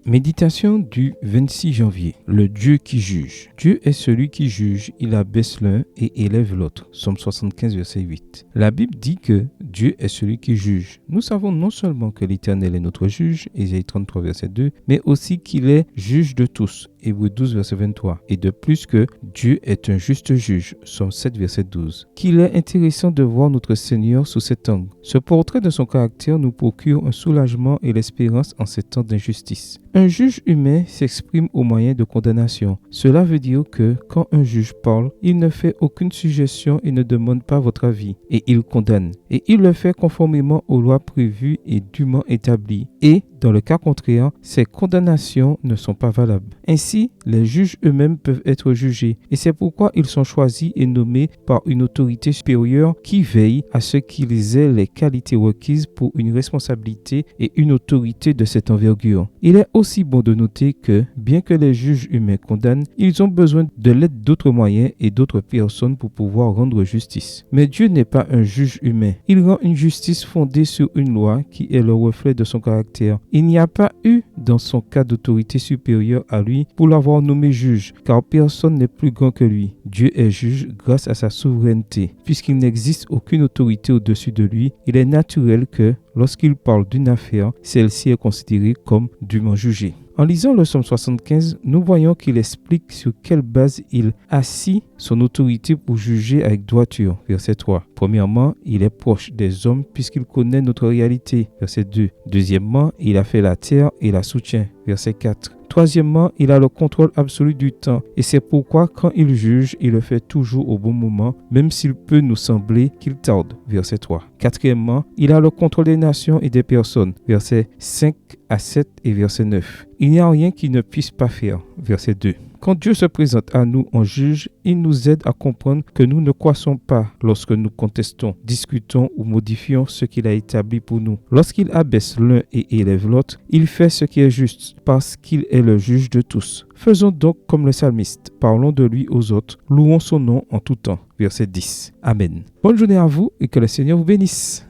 Méditation du 26 janvier. Le Dieu qui juge. Dieu est celui qui juge, il abaisse l'un et élève l'autre. Somme 75, verset 8. La Bible dit que Dieu est celui qui juge. Nous savons non seulement que l'Éternel est notre juge, Ésaïe 33, verset 2, mais aussi qu'il est juge de tous, Hébreux 12, verset 23. Et de plus que Dieu est un juste juge, Somme 7, verset 12. Qu'il est intéressant de voir notre Seigneur sous cet angle. Ce portrait de son caractère nous procure un soulagement et l'espérance en ces temps d'injustice. Un juge humain s'exprime au moyen de condamnation. Cela veut dire que quand un juge parle, il ne fait aucune suggestion et ne demande pas votre avis, et il condamne. Et il le fait conformément aux lois prévues et dûment établies. Et dans le cas contraire, ces condamnations ne sont pas valables. Ainsi, les juges eux-mêmes peuvent être jugés, et c'est pourquoi ils sont choisis et nommés par une autorité supérieure qui veille à ce qu'ils aient les qualités requises pour une responsabilité et une autorité de cette envergure. Il est aussi bon de noter que, bien que les juges humains condamnent, ils ont besoin de l'aide d'autres moyens et d'autres personnes pour pouvoir rendre justice. Mais Dieu n'est pas un juge humain. Il rend une justice fondée sur une loi qui est le reflet de son caractère. Il n'y a pas eu dans son cas d'autorité supérieure à lui pour l'avoir nommé juge, car personne n'est plus grand que lui. Dieu est juge grâce à sa souveraineté. Puisqu'il n'existe aucune autorité au-dessus de lui, il est naturel que, lorsqu'il parle d'une affaire, celle-ci est considérée comme dûment jugée. En lisant le psaume 75, nous voyons qu'il explique sur quelle base il assit son autorité pour juger avec droiture. Verset 3. Premièrement, il est proche des hommes puisqu'il connaît notre réalité. Verset 2. Deuxièmement, il a fait la terre et la soutient. Verset 4. Troisièmement, il a le contrôle absolu du temps et c'est pourquoi quand il juge, il le fait toujours au bon moment, même s'il peut nous sembler qu'il tarde. Verset 3. Quatrièmement, il a le contrôle des nations et des personnes. Versets 5 à 7 et verset 9. Il n'y a rien qu'il ne puisse pas faire. Verset 2. Quand Dieu se présente à nous en juge, il nous aide à comprendre que nous ne croissons pas lorsque nous contestons, discutons ou modifions ce qu'il a établi pour nous. Lorsqu'il abaisse l'un et élève l'autre, il fait ce qui est juste parce qu'il est le juge de tous. Faisons donc comme le psalmiste, parlons de lui aux autres, louons son nom en tout temps. Verset 10. Amen. Bonne journée à vous et que le Seigneur vous bénisse.